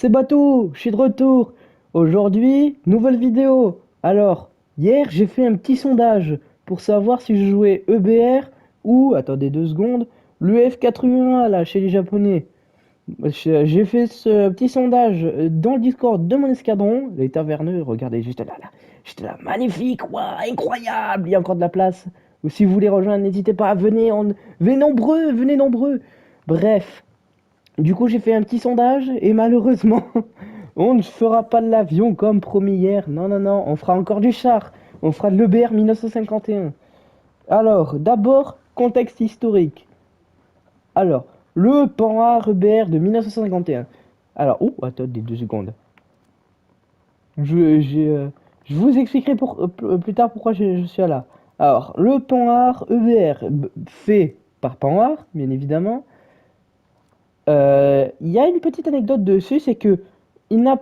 C'est Bateau, je suis de retour. Aujourd'hui, nouvelle vidéo. Alors, hier, j'ai fait un petit sondage pour savoir si je jouais EBR ou, attendez 2 secondes, l'UF81 là, chez les Japonais. J'ai fait ce petit sondage dans le Discord de mon escadron. Les taverneux, regardez, j'étais là, magnifique, ouah, incroyable, il y a encore de la place. Ou si vous voulez rejoindre, n'hésitez pas, venez nombreux, venez nombreux. Bref. Du coup, j'ai fait un petit sondage et malheureusement, on ne fera pas de l'avion comme promis hier. Non, non, non, on fera encore du char. On fera de l'EBR 1951. Alors, d'abord, contexte historique. Alors, le Panhard EBR de 1951. Alors, oh, attendez 2 secondes. Je, j'ai, euh, je vous expliquerai plus tard pourquoi je suis là. Alors, le Panhard EBR, fait par Panhard, bien évidemment. Il y a une petite anecdote dessus, c'est que il n'a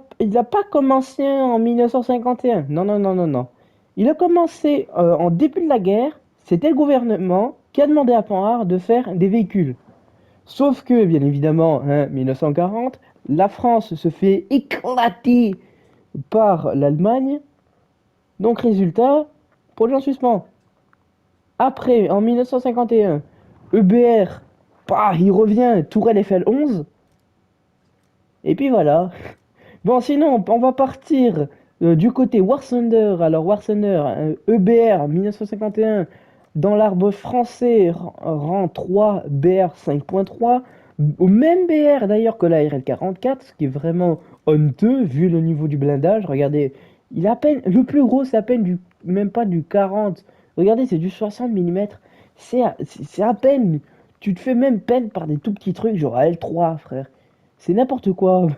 pas commencé en 1951. Non, non, non, non, non. Il a commencé en début de la guerre. C'était le gouvernement qui a demandé à Panhard de faire des véhicules. Sauf que, bien évidemment, 1940, la France se fait éclater par l'Allemagne. Donc, résultat, projet en suspens. Après, en 1951, EBR, bah, il revient, Tourelle Eiffel 11. Et puis voilà. Bon, sinon, on va partir du côté War Thunder. Alors, War Thunder, EBR 1951, dans l'arbre français, rang 3, BR 5.3. Au même BR d'ailleurs que la RL44, ce qui est vraiment honteux vu le niveau du blindage. Regardez, il a à peine, le plus gros, c'est à peine même pas du 40. Regardez, c'est du 60 mm. C'est à peine. Tu te fais même peine par des tout petits trucs, genre L3, frère. C'est n'importe quoi.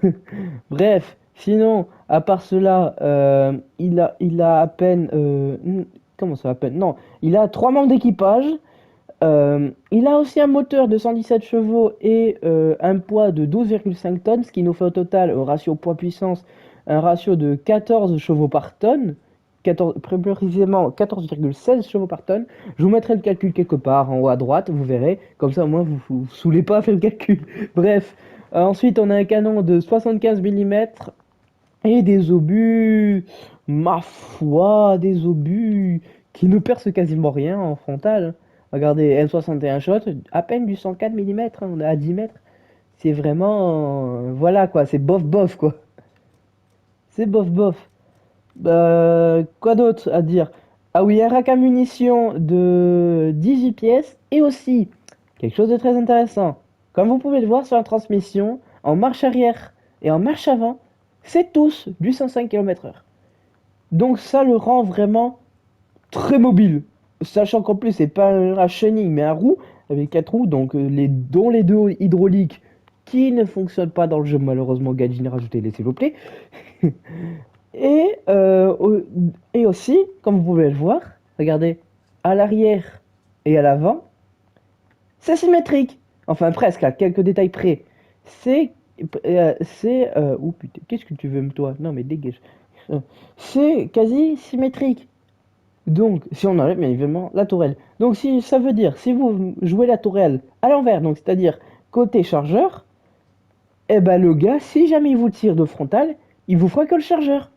Bref, sinon, à part cela, il a à peine. Comment ça, à peine? Non, il a 3 membres d'équipage. Il a aussi un moteur de 117 chevaux et un poids de 12,5 tonnes, ce qui nous fait au total, au ratio poids-puissance, un ratio de 14 chevaux par tonne. 14, plus précisément 14,16 chevaux par tonne. Je vous mettrai le calcul quelque part en haut à droite, vous verrez. Comme ça, au moins, vous saoulez pas à faire le calcul. Bref. Ensuite, on a un canon de 75 mm et des obus, ma foi, des obus qui ne percent quasiment rien en frontal. Regardez, M61 shot, à peine du 104 mm, on est à 10 mètres. C'est vraiment, voilà quoi, c'est bof bof quoi. C'est bof bof. Quoi d'autre à dire? Ah oui, un rack à munitions de 18 pièces et aussi quelque chose de très intéressant. Comme vous pouvez le voir sur la transmission, en marche arrière et en marche avant, c'est tous du 105 km/h. Donc ça le rend vraiment très mobile. Sachant qu'en plus c'est pas un chenille mais un roue avec 4 roues, donc dont les deux hydrauliques qui ne fonctionnent pas dans le jeu malheureusement. Gadget, rajoutez-les s'il vous plaît. Et, et aussi, comme vous pouvez le voir, regardez, à l'arrière et à l'avant, c'est symétrique. Enfin, presque, à quelques détails près. C'est. Oh putain, qu'est-ce que tu veux, toi? Non, mais dégage. C'est quasi symétrique. Donc, si on enlève bien évidemment la tourelle. Donc, si ça veut dire, si vous jouez la tourelle à l'envers, donc c'est-à-dire côté chargeur, eh ben le gars, si jamais il vous tire de frontal, il vous fera que le chargeur.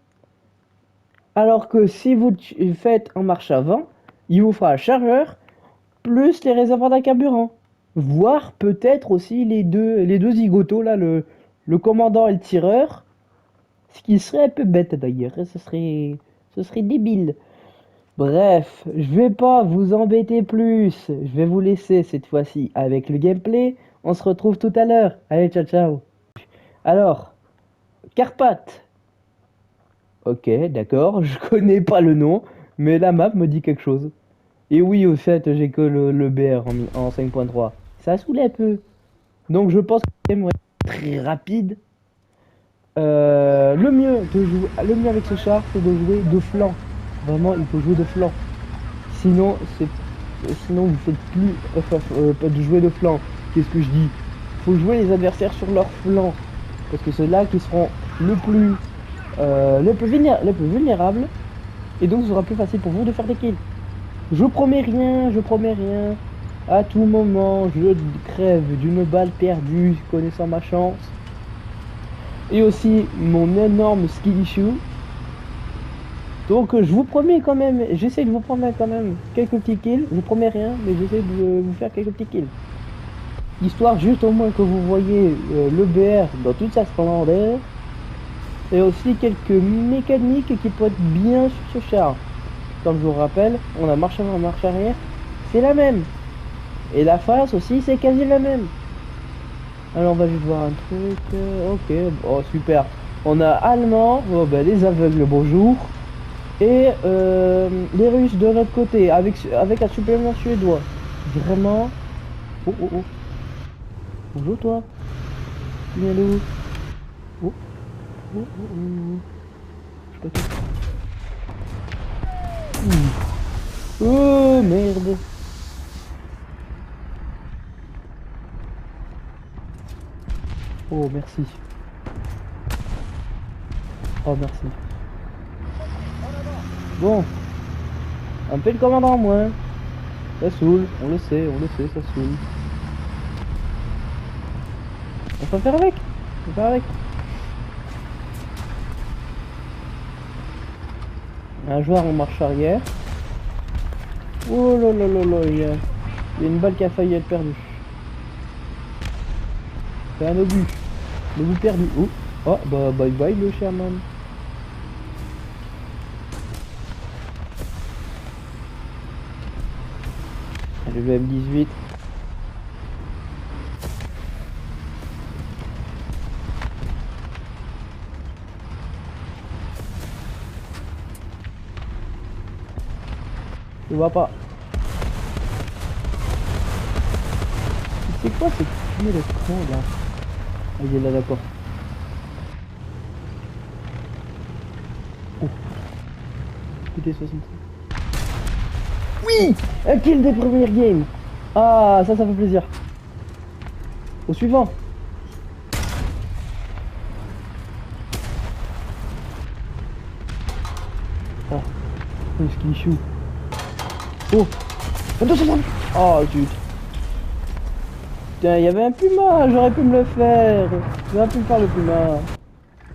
Alors que si vous faites en marche avant, il vous fera le chargeur plus les réservoirs d'un carburant. Voire peut-être aussi les deux zigotos, là, le commandant et le tireur. Ce qui serait un peu bête d'ailleurs, ce serait débile. Bref, je vais pas vous embêter plus. Je vais vous laisser cette fois-ci avec le gameplay. On se retrouve tout à l'heure. Allez, ciao, ciao. Alors, Carpath. Ok, d'accord, je connais pas le nom, mais la map me dit quelque chose. Et oui, au fait, j'ai que le BR en 5.3. Ça saoule un peu. Donc je pense que c'est très rapide. Le mieux avec ce char, c'est de jouer de flanc. Vraiment, il faut jouer de flanc. Sinon vous faites plus pas de jouer de flanc. Qu'est-ce que je dis? Faut jouer les adversaires sur leur flanc. Parce que c'est là qui seront le plus vulnérables. Et donc ce sera plus facile pour vous de faire des kills. Je promets rien, je promets rien. À tout moment, je crève d'une balle perdue, connaissant ma chance. Et aussi mon énorme ski issue. Donc je vous promets quand même, j'essaie de vous promettre quand même quelques petits kills. Je vous promets rien, mais j'essaie de vous faire quelques petits kills. Histoire juste au moins que vous voyez le BR dans toute sa splendeur. Et aussi quelques mécaniques qui peuvent être bien sur ce char. Comme je vous rappelle, on a marche avant, marche arrière, c'est la même. Et la face aussi, c'est quasi la même. Alors on va juste voir un truc. Ok, oh super. On a allemand, oh, ben, les aveugles, bonjour. Et les Russes de l'autre côté, avec un supplément suédois. Vraiment. Oh oh oh. Bonjour toi. Tu viens d'où? Oh oh oh oh. Je sais pas qui. Oh merde. Oh merci. Oh merci. Bon. Un peu le commandant en moins. Ça saoule, on le sait, ça saoule. On peut faire avec. On peut faire avec. Un joueur en marche arrière. Oh là là là là, il y a une balle qui a failli être perdue. C'est un obus. L'obus perdu. Oh, oh bah bye bye le Sherman. Allez, le M18. Je vois pas. C'est quoi cette fumée de con là? Ah, il est là, d'accord. Oh. Écoutez 65. Oui! Un kill des premières games! Ah, ça fait plaisir. Au suivant. Oh, un ski chou. Oh! Attention! Oh, zut! Putain, il y avait un puma, j'aurais pu me le faire. J'aurais pu me faire le puma.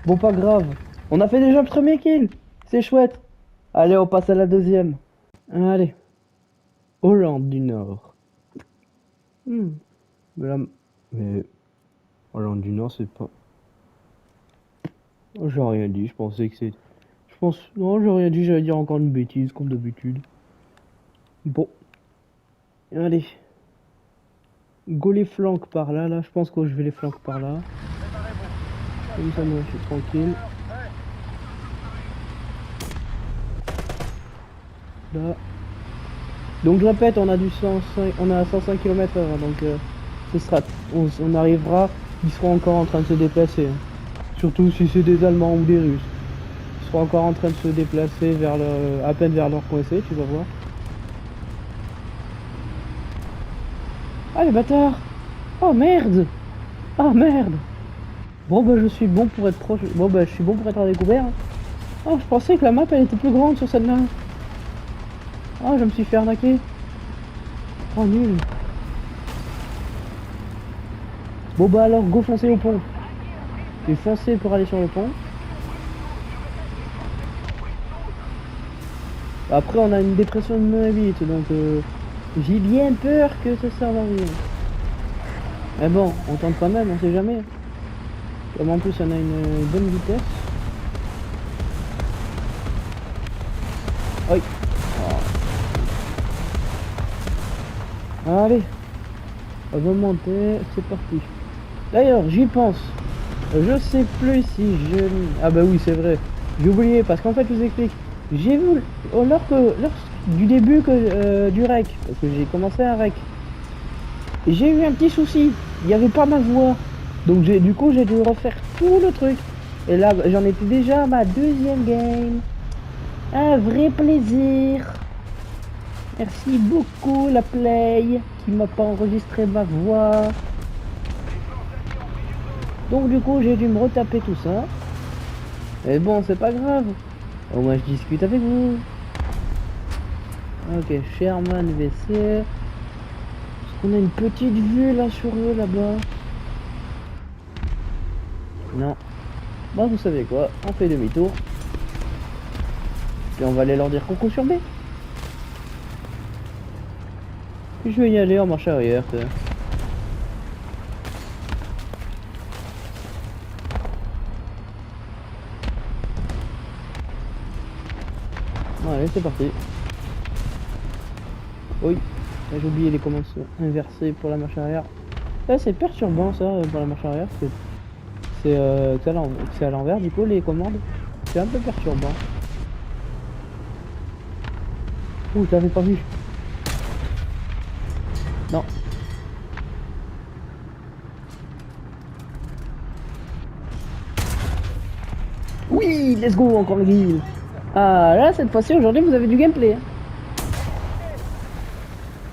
Bon, pas grave. On a fait déjà le premier kill. C'est chouette. Allez, on passe à la deuxième. Allez. Hollande du Nord. Mais là... Mais... Hollande du Nord, c'est pas... J'ai rien dit, je pensais que c'est... Je pense... Non, j'ai rien dit, j'allais dire encore une bêtise, comme d'habitude. Bon. Allez. Go les flanques par là, là. Je pense que je vais les flanques par là. Comme ça, moi, je suis tranquille. Là. Donc, je répète, on a du 105... On a 105 km/h, donc... ce sera... On arrivera... Ils seront encore en train de se déplacer. Surtout si c'est des Allemands ou des Russes. Ils seront encore en train de se déplacer vers le... à peine vers leur coin C, tu vas voir. Ah les bâtards! Oh merde! Oh merde! Bon bah je suis bon pour être proche. Bon bah je suis bon pour être à découvert. Oh je pensais que la map elle était plus grande sur celle-là. Oh je me suis fait arnaquer. Oh nul. Bon bah alors go foncer au pont. J'ai foncé pour aller sur le pont. Après on a une dépression de moins 8 donc j'ai bien peur que ça serve à rien. Mais bon, on tente quand même, on sait jamais. Comme en plus on a une bonne vitesse. Oui. Oh. Allez. On va monter, c'est parti. D'ailleurs, j'y pense. Je sais plus si je... Ah bah oui, c'est vrai. J'ai oublié, parce qu'en fait, je vous explique. J'ai vu, lors du début du rec, parce que j'ai commencé un rec, j'ai eu un petit souci. Il n'y avait pas ma voix. Donc du coup, j'ai dû refaire tout le truc. Et là, j'en étais déjà à ma deuxième game. Un vrai plaisir. Merci beaucoup la Play qui m'a pas enregistré ma voix. Donc du coup j'ai dû me retaper tout ça. Mais bon c'est pas grave. Au moins je discute avec vous. Ok, Sherman VC. Est-ce qu'on a une petite vue là sur eux là-bas? Non. Bah vous savez quoi, on fait demi-tour. Puis on va aller leur dire coucou sur B. Puis je vais y aller en marche arrière. Allez, c'est parti. Oui, j'ai oublié les commandes inversées pour la marche arrière. Ça c'est perturbant ça pour la marche arrière. C'est à l'envers du coup les commandes. C'est un peu perturbant. Ouh, je l'avais pas vu. Non. Oui, let's go, encore le kill. Ah là, cette fois-ci, aujourd'hui, vous avez du gameplay. Hein.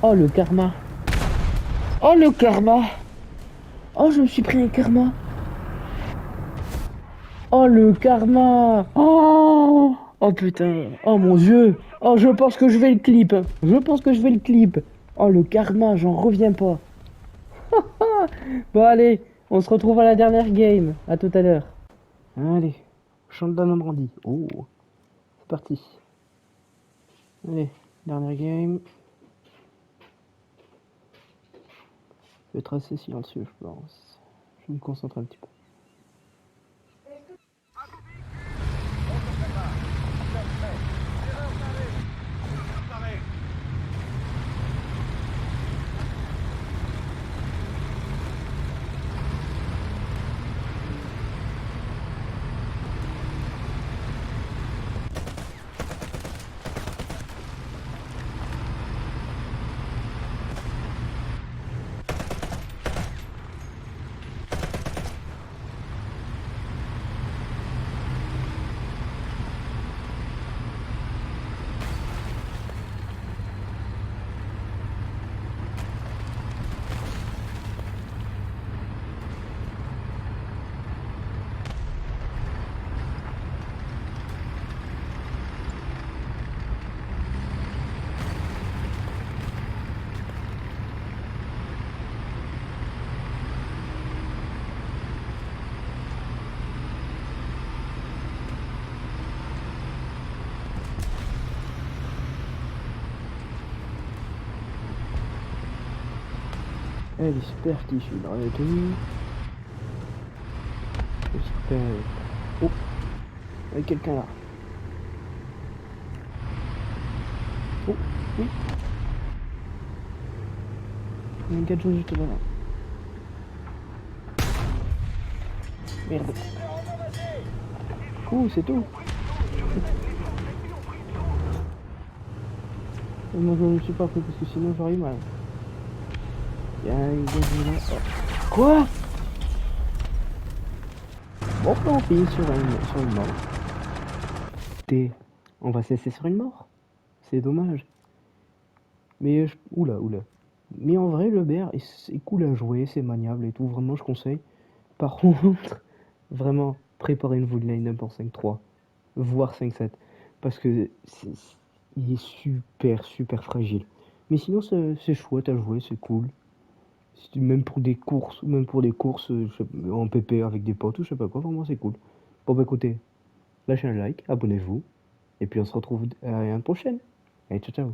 Oh, le karma. Oh, le karma. Oh, je me suis pris un karma. Oh, le karma. Oh, oh putain. Oh, mon Dieu. Oh, je pense que je vais le clip. Je pense que je vais le clip. Oh, le karma, j'en reviens pas. Bon, allez, on se retrouve à la dernière game. À tout à l'heure. Allez, chante d'un Normandie. Oh, c'est parti. Allez, dernière game. Je vais être assez silencieux, je pense. Je me concentre un petit peu. Elle est super qui je suis dans la tenue. J'espère. Oh, il y a quelqu'un là. Oh, oui. Il y a un gadget juste là. Merde. Ouh, c'est tout. Moi je ne suis pas pris parce que sinon j'aurais eu mal. Il y a un gadget là. Oh. Quoi? Bon, on finit sur une mort. On va cesser sur une mort. C'est dommage. Mais oula, oula. Mais en vrai, le BR, c'est cool à jouer, c'est maniable et tout. Vraiment, je conseille. Par contre, vraiment, préparez-vous une line-up en 5-3, voire 5-7. Parce que il est super, super fragile. Mais sinon, c'est chouette à jouer, c'est cool. Même pour des courses, en PP avec des potes ou je sais pas quoi, vraiment, c'est cool. Bon, bah écoutez, lâchez un like, abonnez-vous. Et puis on se retrouve à une prochaine. Allez, ciao, ciao.